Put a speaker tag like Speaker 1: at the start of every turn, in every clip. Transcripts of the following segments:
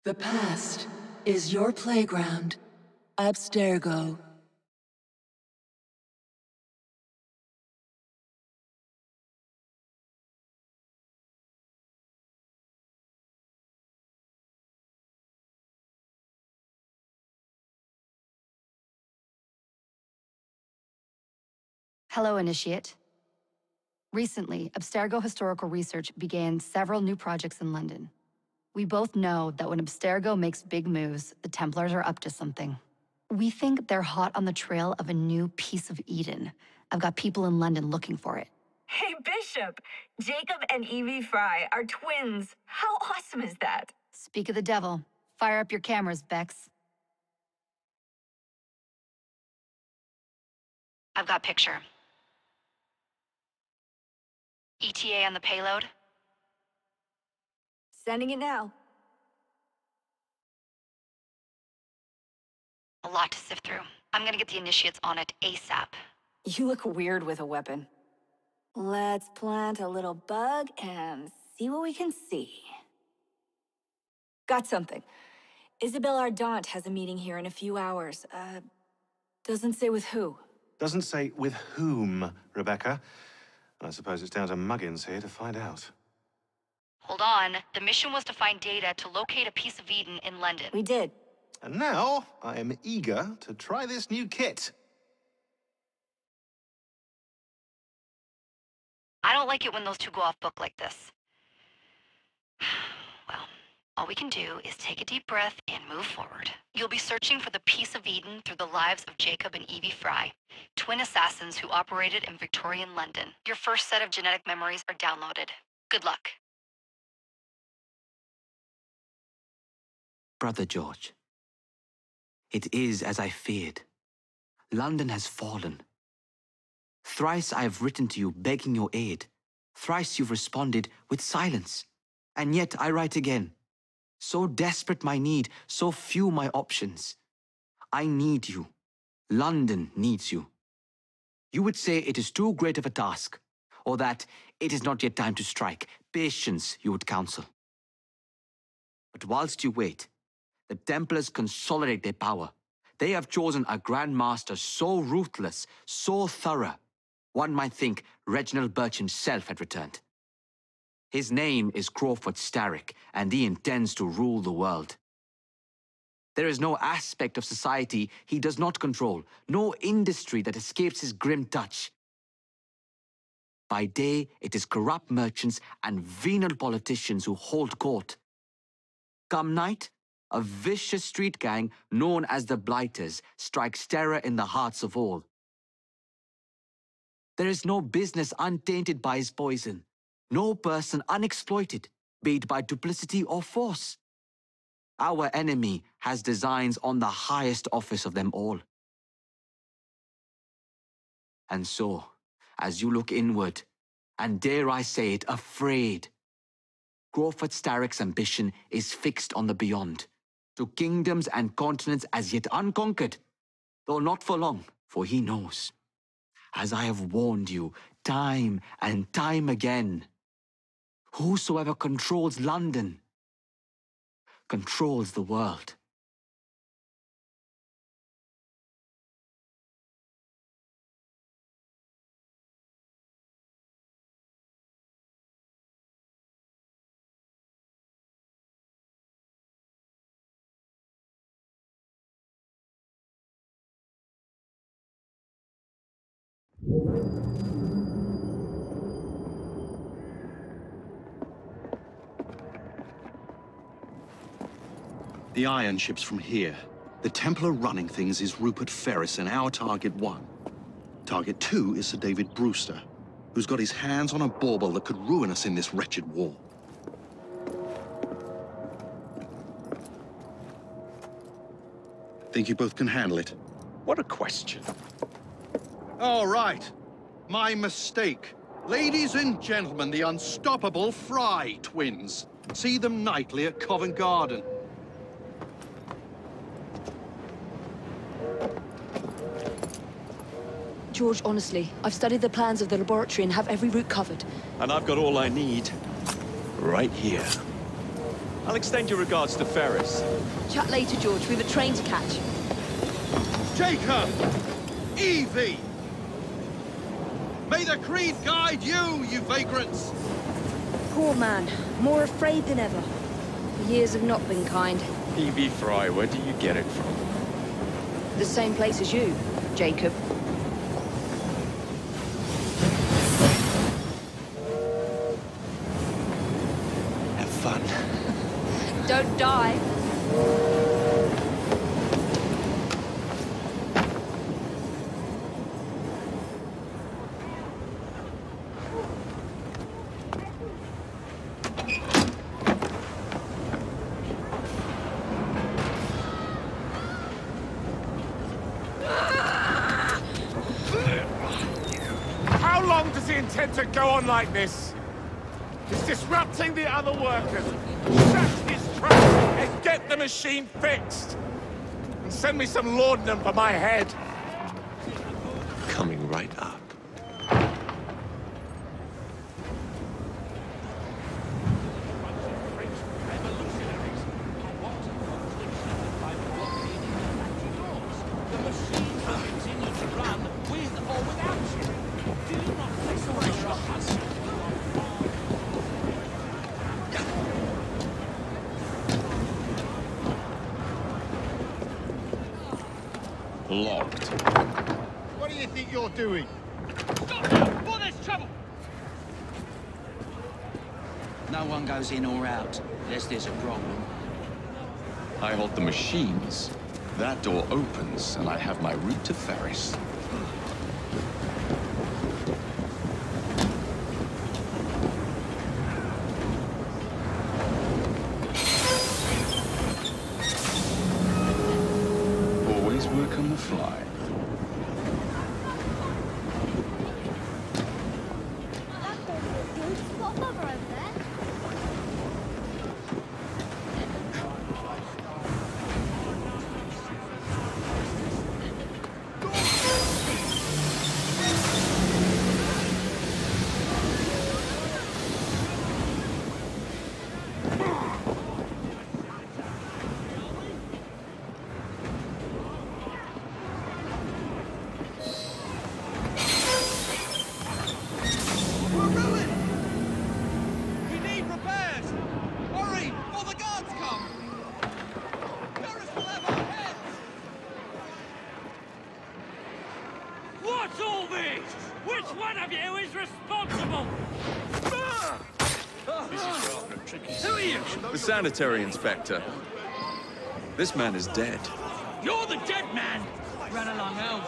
Speaker 1: The past is your playground. Abstergo.
Speaker 2: Hello, Initiate. Recently, Abstergo Historical Research began several new projects in London. We both know that when Abstergo makes big moves, the Templars are up to something. We think they're hot on the trail of a new piece of Eden. I've got people in London looking for it.
Speaker 3: Hey, Bishop! Jacob and Evie Frye are twins. How awesome is that?
Speaker 2: Speak of the devil. Fire up your cameras, Bex. I've got picture. ETA on the payload?
Speaker 3: Sending it now.
Speaker 2: A lot to sift through. I'm gonna get the Initiates on it ASAP.
Speaker 3: You look weird with a weapon. Let's plant a little bug and see what we can see. Got something. Isabelle Ardant has a meeting here in a few hours. Doesn't say with who.
Speaker 4: Doesn't say with whom, Rebecca. I suppose it's down to Muggins here to find out.
Speaker 2: Hold on. The mission was to find data to locate a piece of Eden in London.
Speaker 3: We did.
Speaker 4: And now, I am eager to try this new kit.
Speaker 2: I don't like it when those two go off book like this. Well, all we can do is take a deep breath and move forward. You'll be searching for the piece of Eden through the lives of Jacob and Evie Frye, twin assassins who operated in Victorian London. Your first set of genetic memories are downloaded. Good luck.
Speaker 5: Brother George, it is as I feared. London has fallen. Thrice I have written to you begging your aid. Thrice you've responded with silence. And yet I write again. So desperate my need, so few my options. I need you. London needs you. You would say it is too great of a task, or that it is not yet time to strike. Patience, you would counsel. But whilst you wait, the Templars consolidate their power. They have chosen a Grand Master so ruthless, so thorough, one might think Reginald Birch himself had returned. His name is Crawford Starrick, and he intends to rule the world. There is no aspect of society he does not control, no industry that escapes his grim touch. By day, it is corrupt merchants and venal politicians who hold court. Come night, a vicious street gang known as the Blighters strikes terror in the hearts of all. There is no business untainted by his poison, no person unexploited, be it by duplicity or force. Our enemy has designs on the highest office of them all. And so, as you look inward, and dare I say it, afraid, Crawford Starrick's ambition is fixed on the beyond, to kingdoms and continents as yet unconquered, though not for long, for he knows, as I have warned you time and time again, whosoever controls London controls the world.
Speaker 6: The iron ship's from here. The Templar running things is Rupert Ferris and our target 1. Target 2 is Sir David Brewster, who's got his hands on a bauble that could ruin us in this wretched war. Think you both can handle it?
Speaker 7: What a question.
Speaker 6: All right. My mistake. Ladies and gentlemen, the unstoppable Frye twins. See them nightly at Covent Garden.
Speaker 8: George, honestly, I've studied the plans of the laboratory and have every route covered.
Speaker 7: And I've got all I need right here. I'll extend your regards to Ferris.
Speaker 8: Chat later, George. We've a train to catch.
Speaker 6: Jacob! Evie! May the Creed guide you, you vagrants!
Speaker 8: Poor man. More afraid than ever. The years have not been kind.
Speaker 7: Evie Frye, where do you get it from?
Speaker 8: The same place as you, Jacob.
Speaker 7: Have fun.
Speaker 8: Don't die.
Speaker 9: How long does he intend to go on like this? He's disrupting the other workers. Shut his trap and get the machine fixed. And send me some laudanum for my head.
Speaker 7: Coming right up.
Speaker 9: Locked. What do you think you're doing?
Speaker 10: Stop now, before there's trouble!
Speaker 11: No one goes in or out, unless there's a problem.
Speaker 7: I hold the machines. That door opens, and I have my route to Ferris. Always work on the fly.
Speaker 10: What's all this? Which one of you is responsible? Who are you?
Speaker 7: The sanitary inspector. This man is dead.
Speaker 10: You're the dead man! Run along home.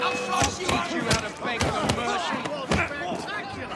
Speaker 10: I'll teach you how to beg for mercy. Spectacular!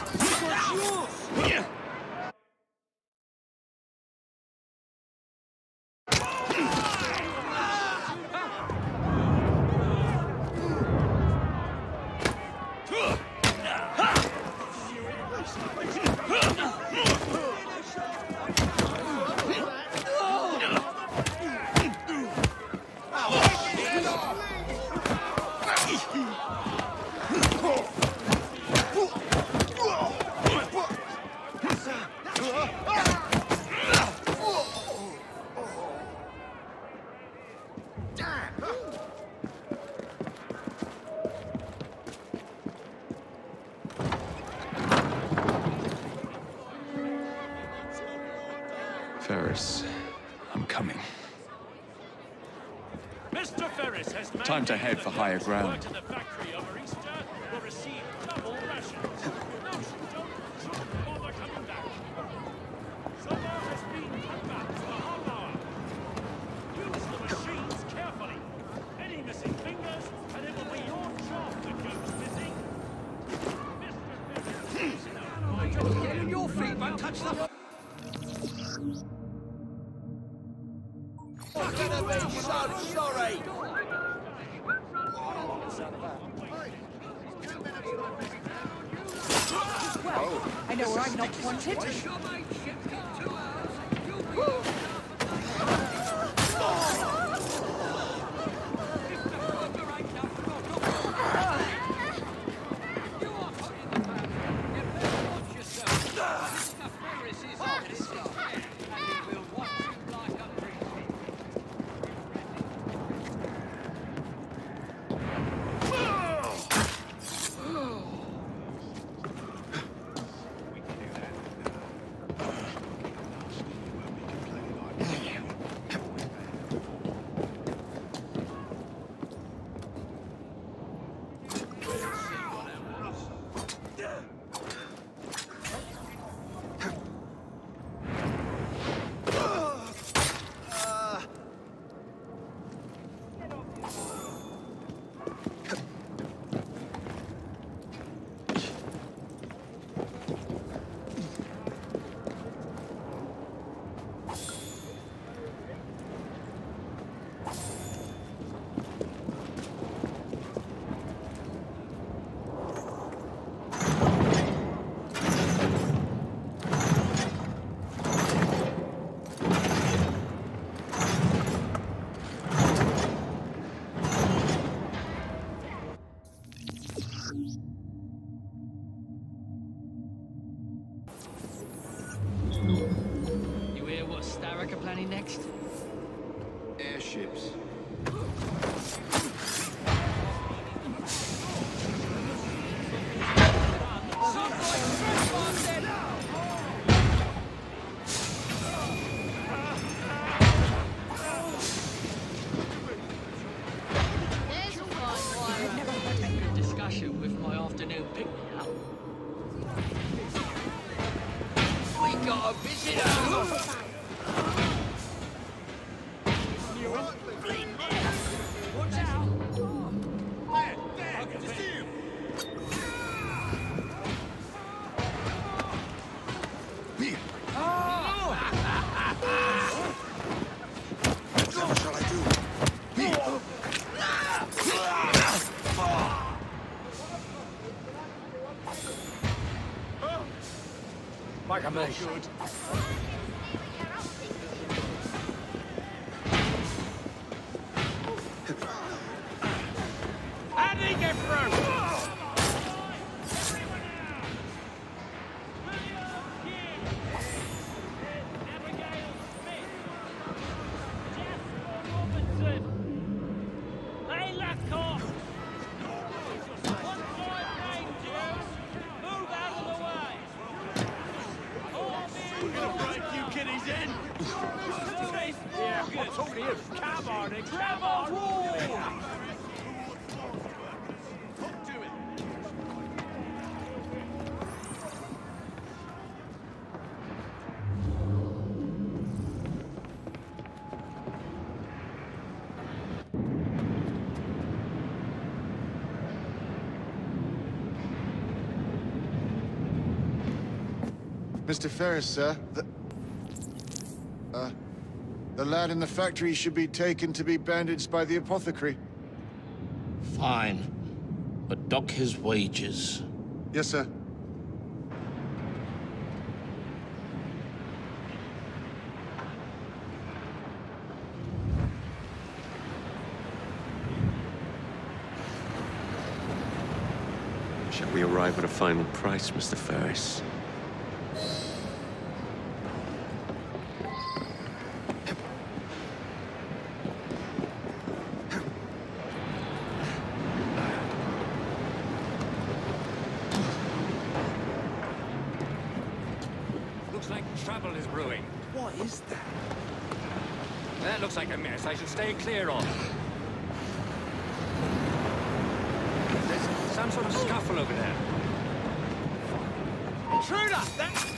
Speaker 7: Ferris, I'm coming.
Speaker 10: Mr. Ferris has
Speaker 7: Time to head for higher ground.
Speaker 10: to the factory over Easter will receive double rations. Don't bother coming back. Supper has been cut back to a half hour. Use the machines carefully. Any missing fingers, and it will be your job that goes missing. Mr. Ferris,
Speaker 11: Get on your feet, won't touch the...
Speaker 10: sorry.
Speaker 8: Well, I know where I'm not wanted.
Speaker 11: America planning next?
Speaker 12: Airships.
Speaker 11: Discussion with my afternoon pick-me-up. We got a visitor! Watch out! There! To see him!
Speaker 12: Here! What shall I do? Here!
Speaker 10: Like a man should. How did he get through?
Speaker 13: Mr. Ferris, sir, the lad in the factory should be taken to be bandaged by the apothecary.
Speaker 14: Fine, but dock his wages.
Speaker 13: Yes, sir.
Speaker 15: Shall we arrive at a final price, Mr. Ferris?
Speaker 10: Looks like trouble is brewing.
Speaker 12: What is that?
Speaker 10: That looks like a mess I should stay clear of. There's some sort of scuffle over there. Intruder! That...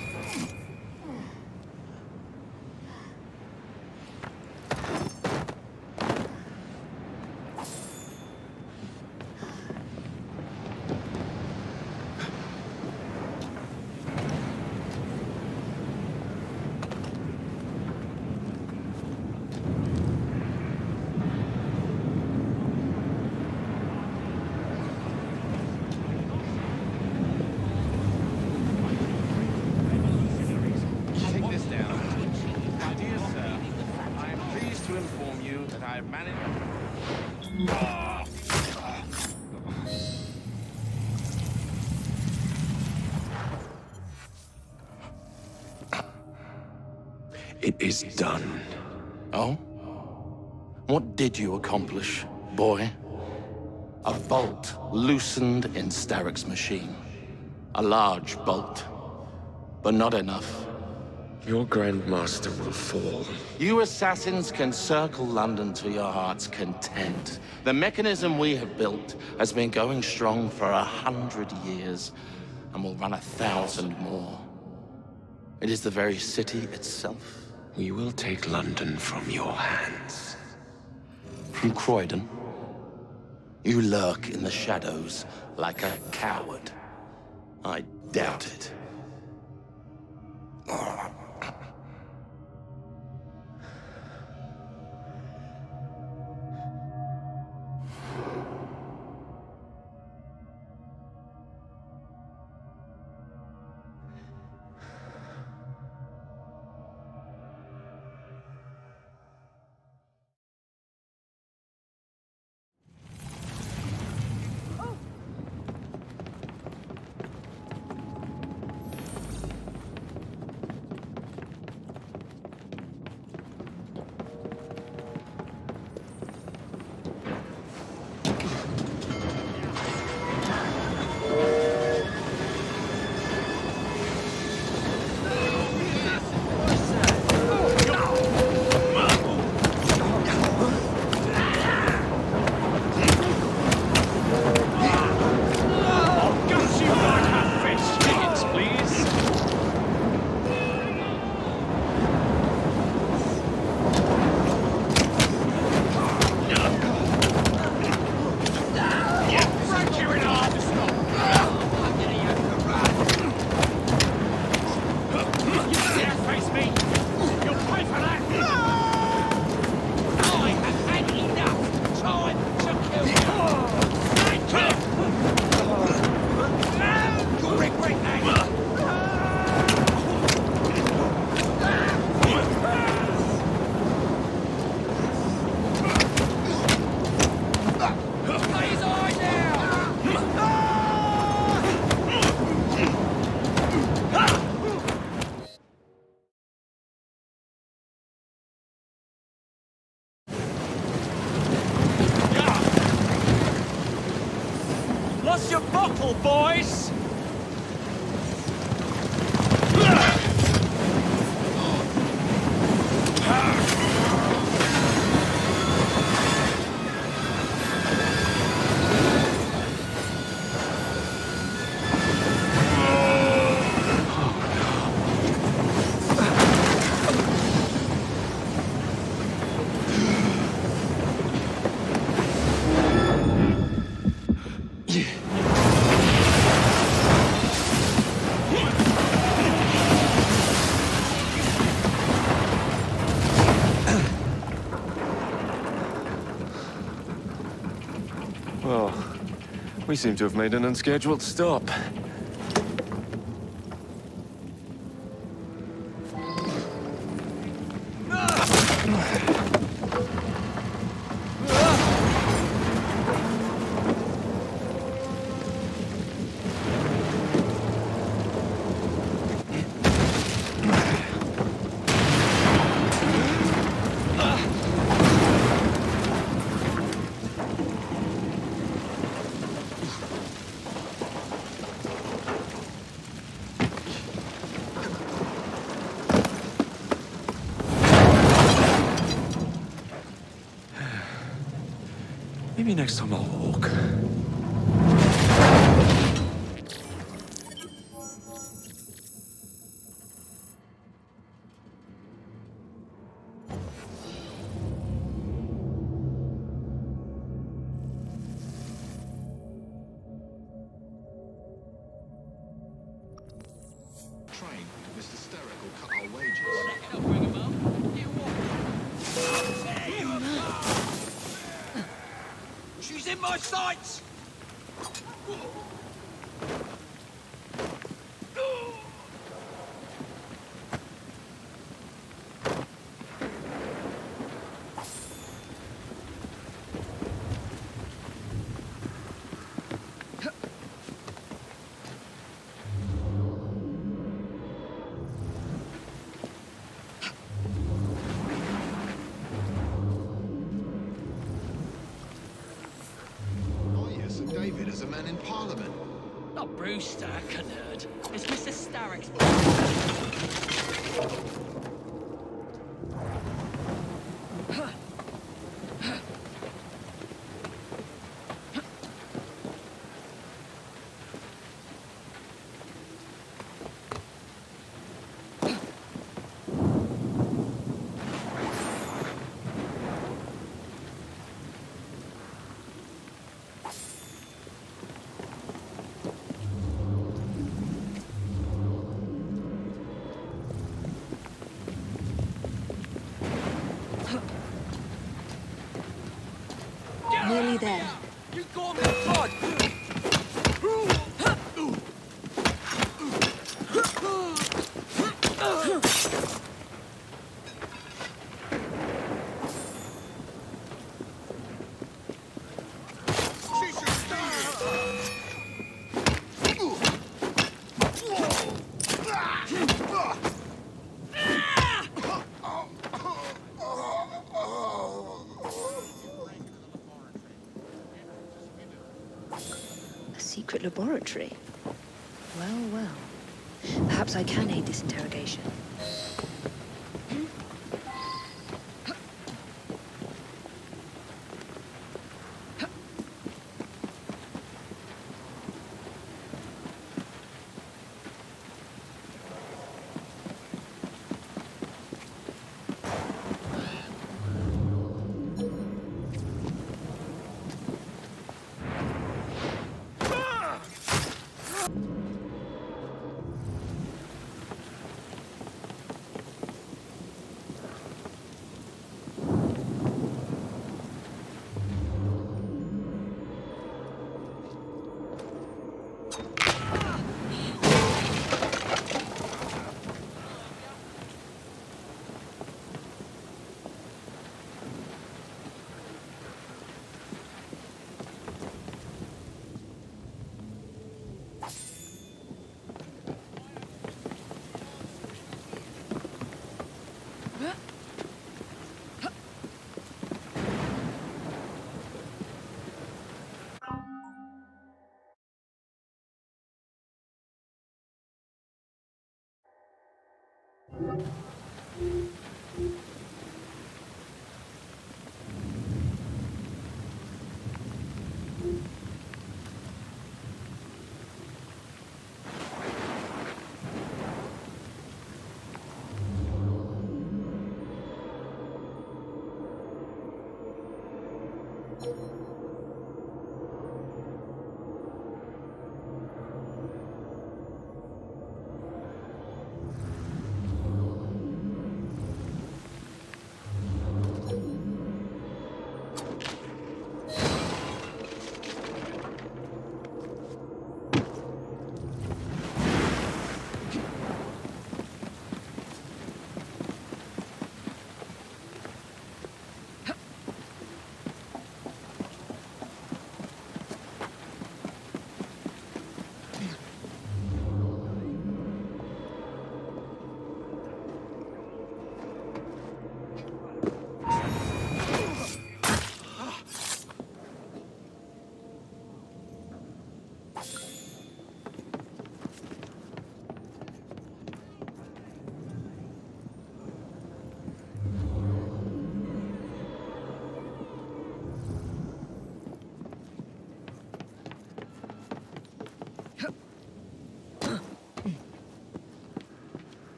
Speaker 15: It is done.
Speaker 14: Oh? What did you accomplish, boy? A bolt loosened in Starrick's machine. A large bolt, but not enough.
Speaker 15: Your Grandmaster will fall.
Speaker 14: You assassins can circle London to your heart's content. The mechanism we have built has been going strong for 100 years, and will run 1,000 more. It is the very city itself.
Speaker 15: We will take London from your hands.
Speaker 14: From Croydon? You lurk in the shadows like a coward. I doubt it.
Speaker 10: bottle, boys!
Speaker 15: Well, we seem to have made an unscheduled stop. Maybe next time I'll walk.
Speaker 6: Train, Mr. Steric will cut our wages.
Speaker 11: She's in my sights!
Speaker 6: David as a man in Parliament.
Speaker 11: Not Brewster, canard. It's Mr. Starrick's.
Speaker 8: Nearly there.
Speaker 11: You got me blood!
Speaker 8: Secret laboratory. Well, well. Perhaps I can aid this interrogation.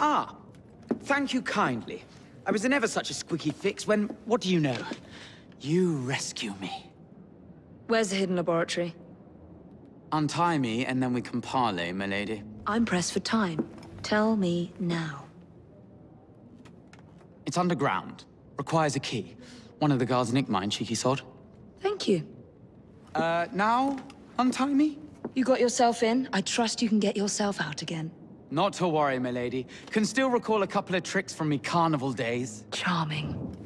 Speaker 16: Ah, thank you kindly. I was in ever such a squeaky fix when, what do you know? You rescue me.
Speaker 8: Where's the hidden laboratory?
Speaker 16: Untie me, and then we can parley, milady.
Speaker 8: I'm pressed for time. Tell me now.
Speaker 16: It's underground. Requires a key. One of the guards nicked mine, cheeky sod.
Speaker 8: Thank you.
Speaker 16: Now? Untie me?
Speaker 8: You got yourself in. I trust you can get yourself out again.
Speaker 16: Not to worry, milady. Can still recall a couple of tricks from me carnival days.
Speaker 8: Charming.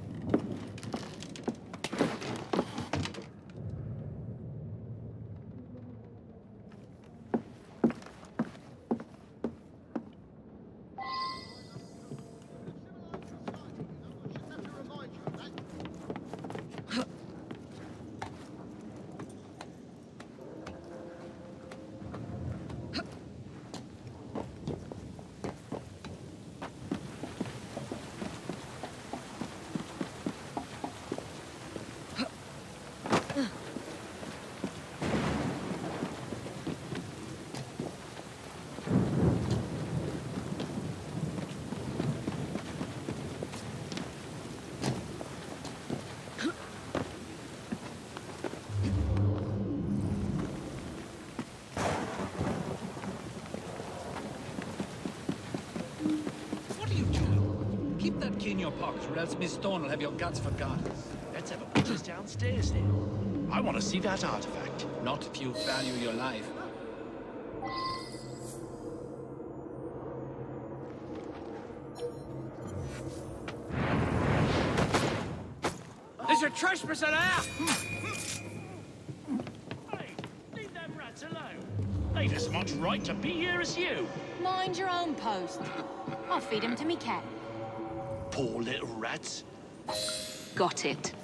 Speaker 17: In your pocket, or else Miss Thorne will have your guts forgotten. Let's have a pictures downstairs then. I want to see that artifact, not if you value your life. There's a trespasser there! Hey, leave them rats alone. They've as much right to be here as you.
Speaker 18: Mind your own post. I'll feed him to me cat.
Speaker 17: Poor little rats.
Speaker 18: Got it.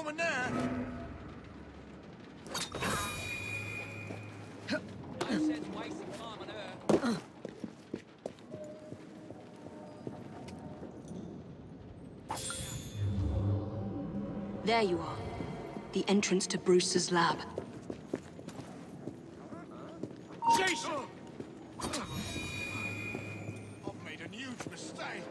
Speaker 12: woman there.
Speaker 8: There you are. The entrance to Brewster's lab.
Speaker 9: Jason!
Speaker 12: I've made a huge mistake.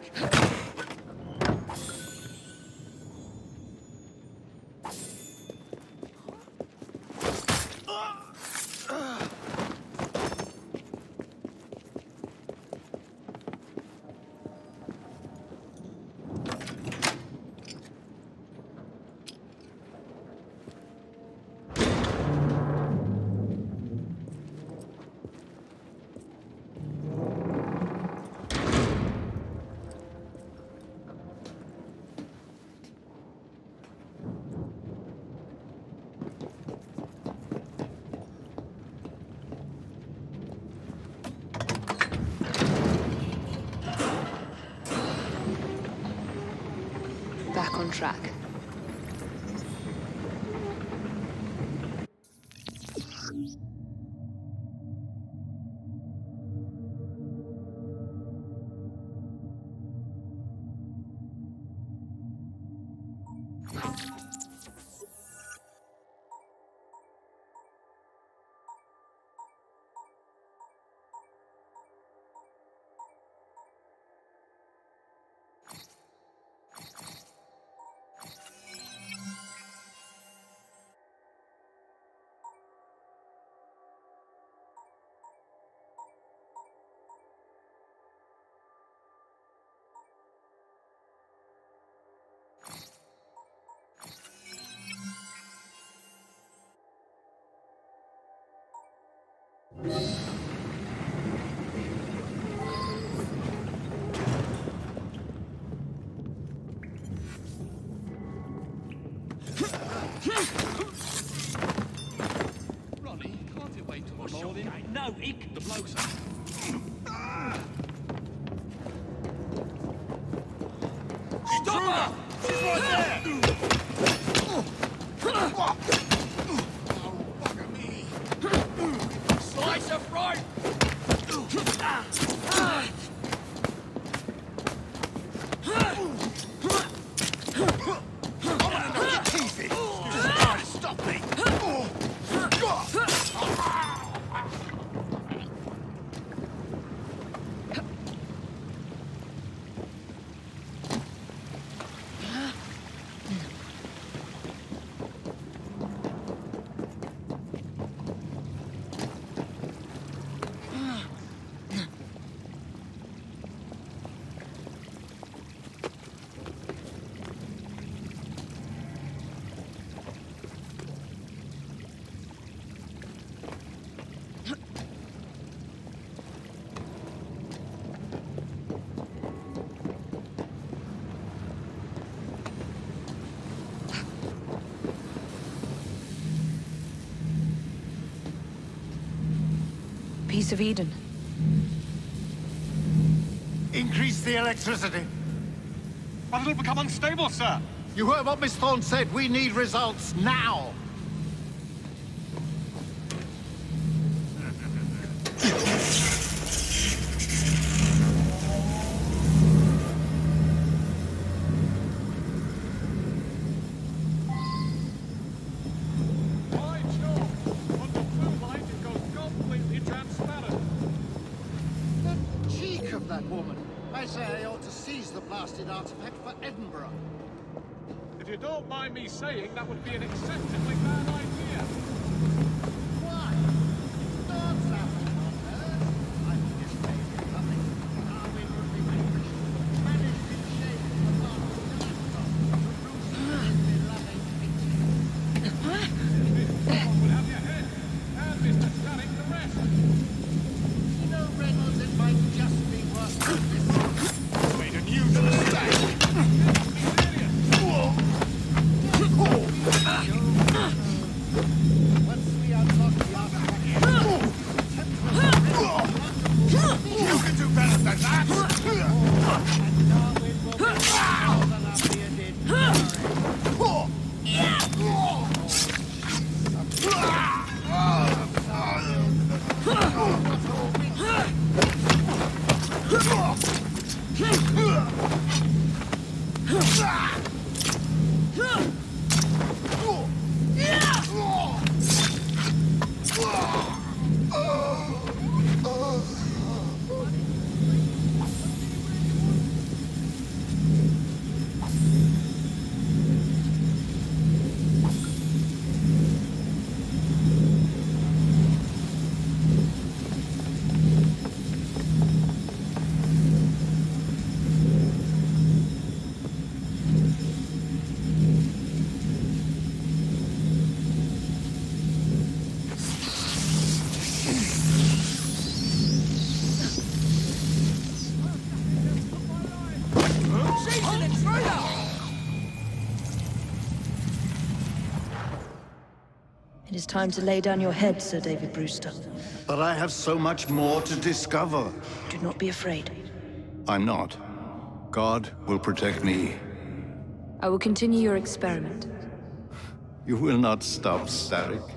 Speaker 8: Back on track.
Speaker 17: Ronnie, can't you wait till the morning? No, Ick, the bloke's up.
Speaker 12: Stop her! She's right there! Oh, bugger me.
Speaker 17: Slice of right!
Speaker 8: Piece of Eden.
Speaker 13: Increase the electricity.
Speaker 9: But it'll become unstable, sir.
Speaker 13: You heard what Miss Thorne said. We need results now.
Speaker 9: Artifact for Edinburgh. If you don't mind me saying, that would be an exceptionally bad idea.
Speaker 13: Why? Don't laugh at us. I think it's maybe nothing. Darwin would be vanquished. Managed in shame the last laptop to Bruce his beloved picture.
Speaker 9: This would have your head, and Mr. Stanning the rest.
Speaker 13: You know, Reynolds, it might just be worth this. Made a huge mistake. Once we unlock the artifact, you can do better than that. And Darwin will be more than a bearded.
Speaker 12: an intruder!
Speaker 8: It is time to lay down your head, Sir David Brewster.
Speaker 13: But I have so much more to discover.
Speaker 8: Do not be afraid.
Speaker 13: I'm not. God will protect me.
Speaker 8: I will continue your experiment.
Speaker 13: You will not stop, Starrick.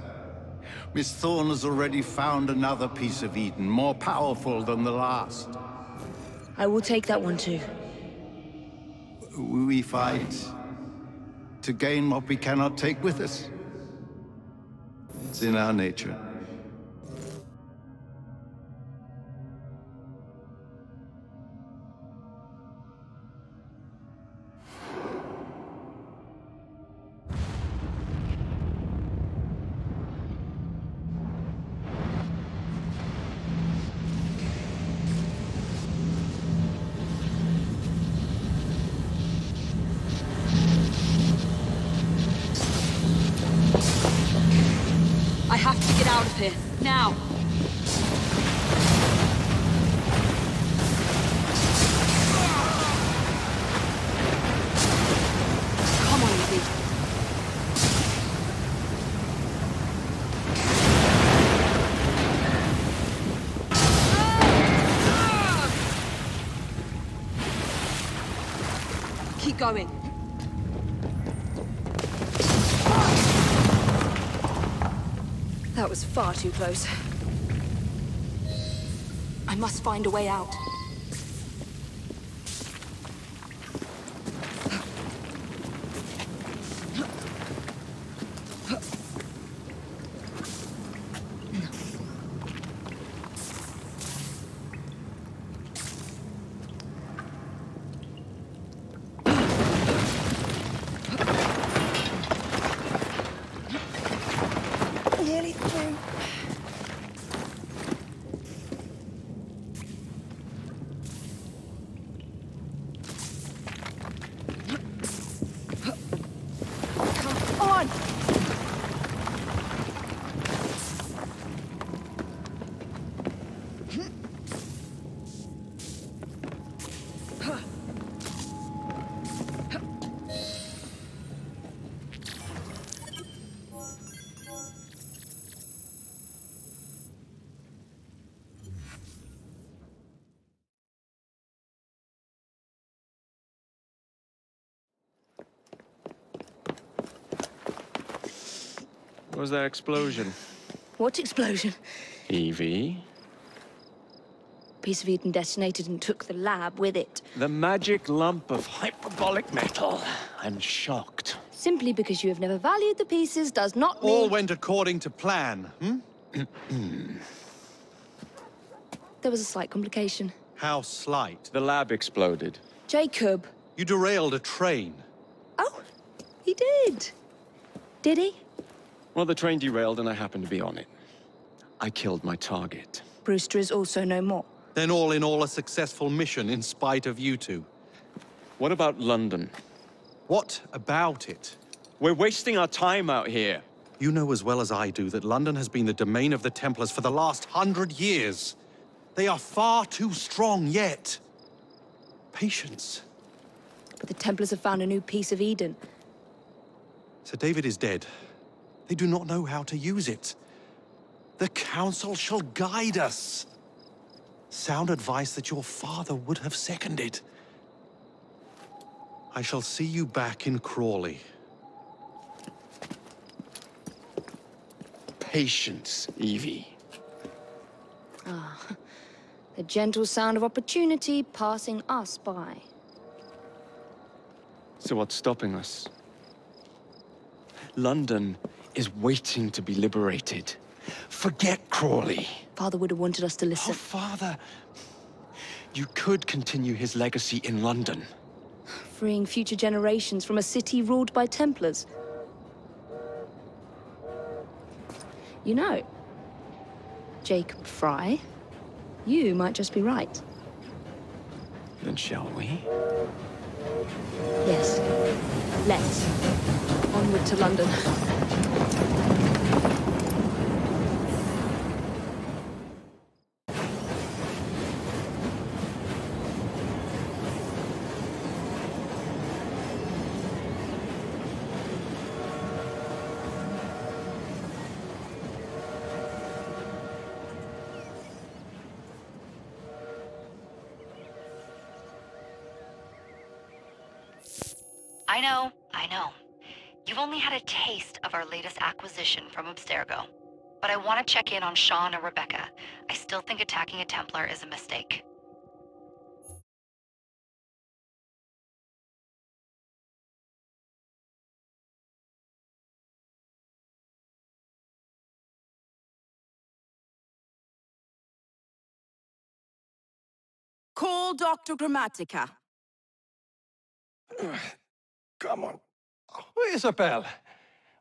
Speaker 13: Miss Thorne has already found another piece of Eden, more powerful than the last.
Speaker 8: I will take that one too.
Speaker 13: We fight to gain what we cannot take with us. It's in our nature.
Speaker 18: I have to get out of here, now! Come on, Evie. Keep going.
Speaker 8: That was far too close.
Speaker 18: I must find a way out.
Speaker 8: Nearly through.
Speaker 18: Come on!
Speaker 15: What was that explosion?
Speaker 8: What explosion?
Speaker 15: Evie?
Speaker 8: Piece of Eden detonated and took the lab with it.
Speaker 15: The magic lump of hyperbolic metal. I'm shocked.
Speaker 8: Simply because you have never valued the pieces does not mean...
Speaker 6: All went according to plan, hmm?
Speaker 8: There was a slight complication.
Speaker 6: How slight?
Speaker 15: The lab exploded.
Speaker 8: Jacob.
Speaker 6: You derailed a train.
Speaker 8: Oh, he did. Did he?
Speaker 15: Well, the train derailed and I happened to be on it. I killed my target.
Speaker 8: Brewster is also no more.
Speaker 6: Then all in all, a successful mission in spite of you two.
Speaker 15: What about London?
Speaker 6: What about it?
Speaker 15: We're wasting our time out here.
Speaker 6: You know as well as I do that London has been the domain of the Templars for the last 100 years. They are far too strong yet. Patience.
Speaker 8: But the Templars have found a new piece of Eden.
Speaker 6: Sir David is dead. They do not know how to use it. The Council shall guide us. Sound advice that your father would have seconded. I shall see you back in Crawley.
Speaker 15: Patience, Evie.
Speaker 8: Ah, the gentle sound of opportunity passing us by.
Speaker 15: So what's stopping us? London is waiting to be liberated. Forget Crawley.
Speaker 8: Father would have wanted us to listen.
Speaker 15: Oh, Father. You could continue his legacy in London.
Speaker 8: Freeing future generations from a city ruled by Templars. You know, Jacob Frye, you might just be right.
Speaker 15: Then shall we?
Speaker 8: Yes. Let's. Onward to London.
Speaker 2: I know. You've only had a taste of our latest acquisition from Abstergo. But I want to check in on Sean and Rebecca. I still think attacking a Templar is a mistake.
Speaker 19: Call Dr. Grammatica.
Speaker 20: Come on. Oh, Isabel.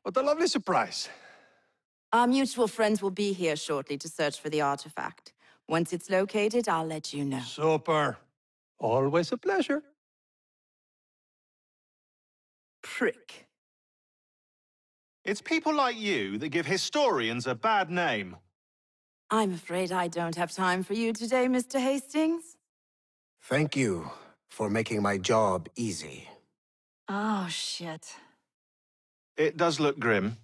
Speaker 20: What a lovely surprise.
Speaker 19: Our mutual friends will be here shortly to search for the artifact. Once it's located, I'll let you know.
Speaker 20: Super. Always a pleasure.
Speaker 19: Prick.
Speaker 4: It's people like you that give historians a bad name.
Speaker 19: I'm afraid I don't have time for you today, Mr. Hastings.
Speaker 21: Thank you for making my job easy.
Speaker 3: Oh, shit.
Speaker 4: It does look grim.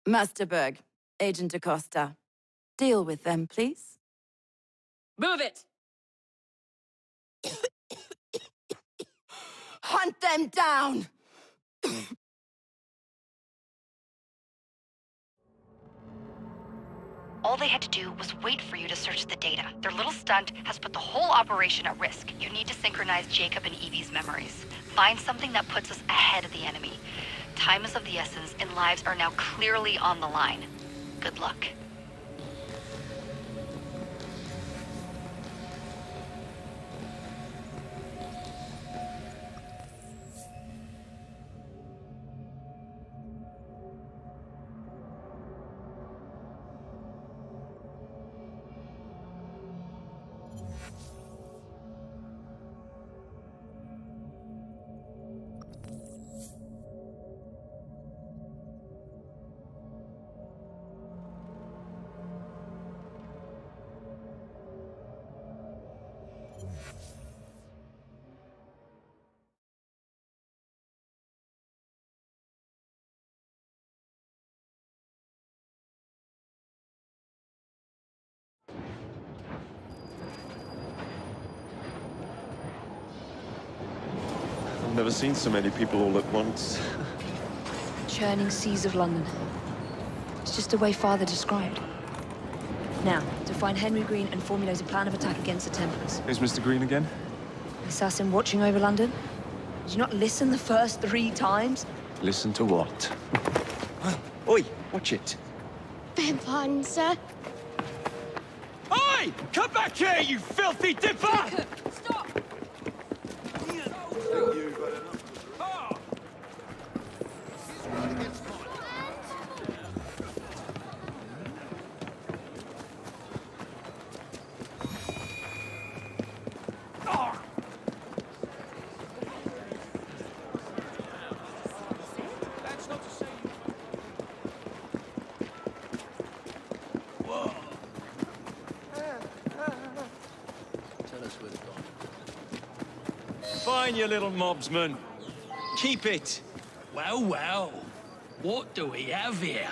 Speaker 19: Masterberg, Agent Acosta. Deal with them, please.
Speaker 3: Move it!
Speaker 19: Hunt them down!
Speaker 2: All they had to do was wait for you to search the data. Their little stunt has put the whole operation at risk. You need to synchronize Jacob and Evie's memories. Find something that puts us ahead of the enemy. Time is of the essence, and lives are now clearly on the line. Good luck.
Speaker 15: I've never seen so many people all at once.
Speaker 8: Churning seas of London. It's just the way Father described. Now, to find Henry Green and formulate a plan of attack against the Templars.
Speaker 15: Who's Mr. Green again?
Speaker 8: Assassin watching over London? Did you not listen the first 3 times?
Speaker 15: Listen to what? Oi, watch it.
Speaker 22: Beg pardon, sir.
Speaker 12: Oi! Come back here, you filthy dipper!
Speaker 3: Jacob, stop!
Speaker 12: Fine, you little mobsman. Keep it.
Speaker 11: Well, well. What do we have here?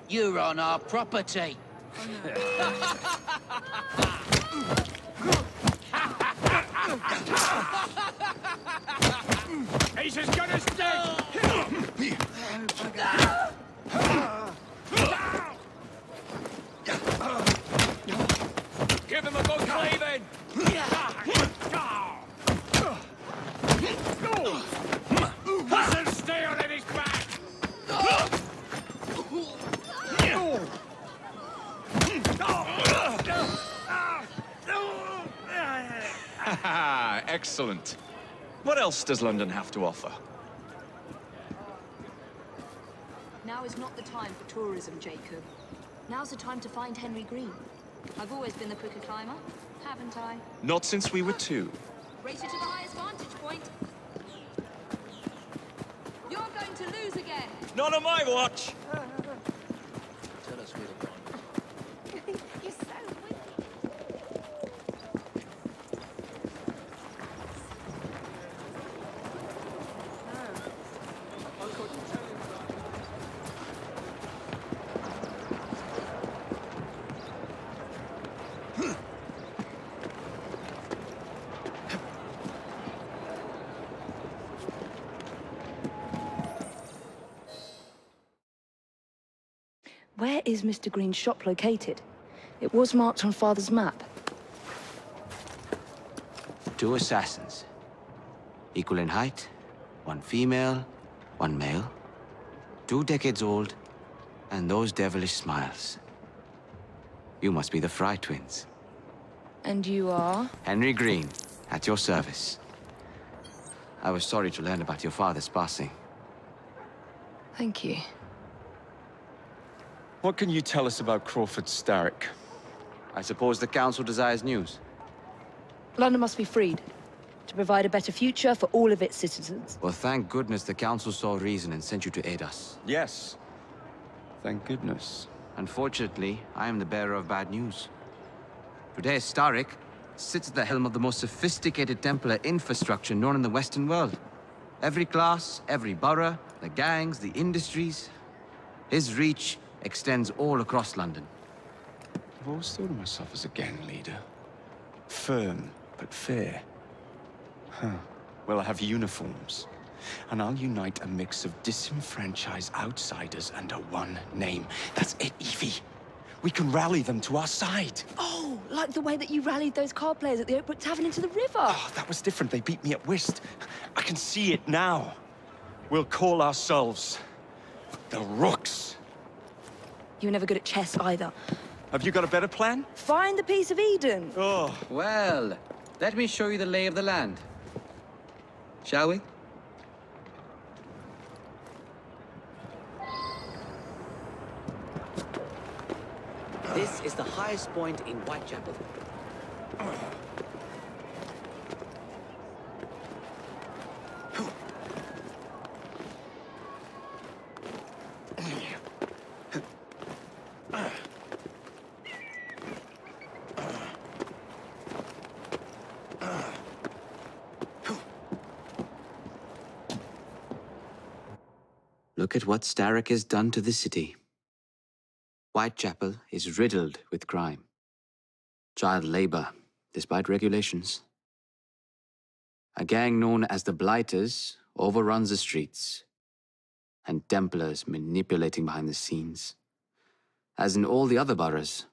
Speaker 11: You're on our property.
Speaker 12: He's as good as dead! Give him a good cleaving! Doesn't stay on his back!
Speaker 7: Excellent. What else does London have to offer?
Speaker 8: Now is not the time for tourism, Jacob. Now's the time to find Henry Green. I've always been the quicker climber, haven't I?
Speaker 7: Not since we were 2.
Speaker 3: Race you to the highest vantage point. You're going to lose again.
Speaker 12: Not on my watch!
Speaker 11: Tell us where to go.
Speaker 22: You're so weak.
Speaker 8: Where is Mr. Green's shop located? It was marked on Father's map.
Speaker 1: 2 assassins. Equal in height, 1 female, 1 male. 2 decades old, and those devilish smiles. You must be the Frye twins.
Speaker 8: And you are?
Speaker 1: Henry Green, at your service. I was sorry to learn about your father's passing.
Speaker 8: Thank you.
Speaker 7: What can you tell us about Crawford Starrick?
Speaker 1: I suppose the Council desires news.
Speaker 8: London must be freed, to provide a better future for all of its citizens.
Speaker 1: Well, thank goodness the Council saw reason and sent you to aid us.
Speaker 7: Yes. Thank goodness.
Speaker 1: Unfortunately, I am the bearer of bad news. Today, Starrick sits at the helm of the most sophisticated Templar infrastructure known in the Western world. Every class, every borough, the gangs, the industries. His reach extends all across London.
Speaker 7: I've always thought of myself as a gang leader. Firm, but fair. Huh. Well, I have uniforms. And I'll unite a mix of disenfranchised outsiders under one name. That's it, Evie. We can rally them to our side.
Speaker 8: Oh, like the way that you rallied those card players at the Oakbrook Tavern into the river.
Speaker 7: Oh, that was different. They beat me at whist. I can see it now. We'll call ourselves the Rooks.
Speaker 8: You were never good at chess either.
Speaker 7: Have you got a better plan?
Speaker 8: Find the piece of Eden.
Speaker 7: Oh.
Speaker 1: Well, let me show you the lay of the land. Shall we?
Speaker 5: This is the highest point in Whitechapel.
Speaker 1: Look at what Starrick has done to the city. Whitechapel is riddled with crime. Child labor, despite regulations. A gang known as the Blighters overruns the streets, and Templars manipulating behind the scenes. As in all the other boroughs,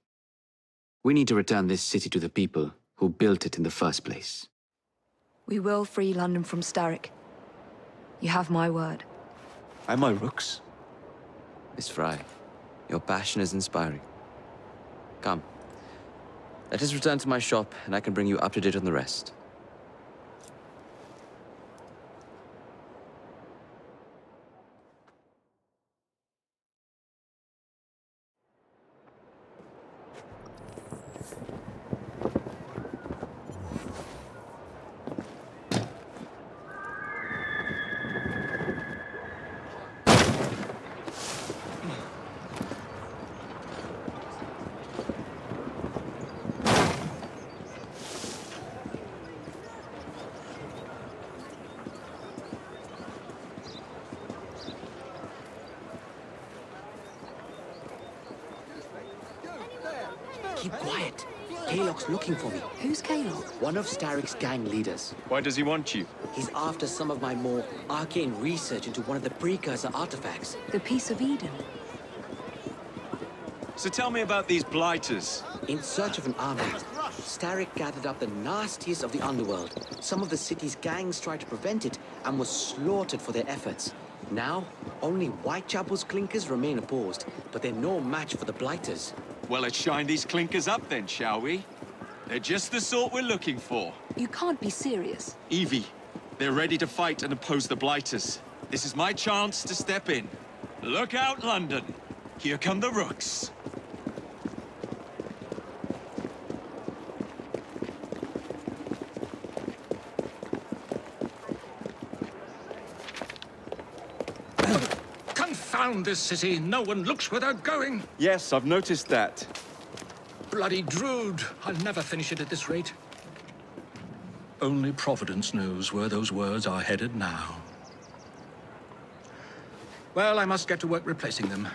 Speaker 1: we need to return this city to the people who built it in the first place.
Speaker 8: We will free London from Starrick. You have my word.
Speaker 7: Am I Rooks?
Speaker 1: Miss Frye, your passion is inspiring. Come, let us return to my shop, and I can bring you up to date on the rest.
Speaker 5: Keep quiet. Kaylock's looking for me.
Speaker 8: Who's Kaylock?
Speaker 5: One of Starrick's gang leaders.
Speaker 7: Why does he want you?
Speaker 5: He's after some of my more arcane research into one of the precursor artifacts.
Speaker 8: The piece of Eden.
Speaker 7: So tell me about these Blighters.
Speaker 5: In search of an army, Starrick gathered up the nastiest of the underworld. Some of the city's gangs tried to prevent it and were slaughtered for their efforts. Now, only Whitechapel's clinkers remain opposed, but they're no match for the Blighters.
Speaker 7: Well, let's shine these clinkers up then, shall we? They're just the sort we're looking for.
Speaker 8: You can't be serious.
Speaker 7: Evie, they're ready to fight and oppose the Blighters. This is my chance to step in. Look out, London. Here come the Rooks.
Speaker 17: Confound this city. No one looks where they're going.
Speaker 7: Yes, I've noticed that.
Speaker 17: Bloody Drood. I'll never finish it at this rate. Only Providence knows where those words are headed now. Well, I must get to work replacing them.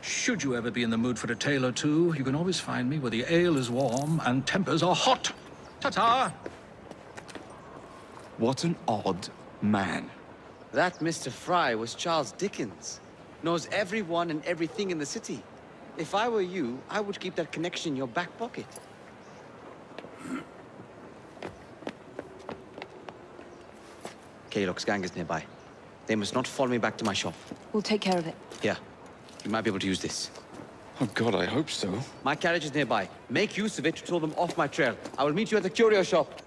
Speaker 17: Should you ever be in the mood for a tale or two, you can always find me where the ale is warm and tempers are hot. Ta-ta!
Speaker 7: What an odd man.
Speaker 1: That Mr. Frye was Charles Dickens. Knows everyone and everything in the city.
Speaker 5: If I were you, I would keep that connection in your back pocket. Kaylock's gang is nearby. They must not follow me back to my shop.
Speaker 8: We'll take care of it.
Speaker 5: Here. You might be able to use this.
Speaker 7: Oh, God, I hope so.
Speaker 5: My carriage is nearby. Make use of it to throw them off my trail. I will meet you at the curio shop.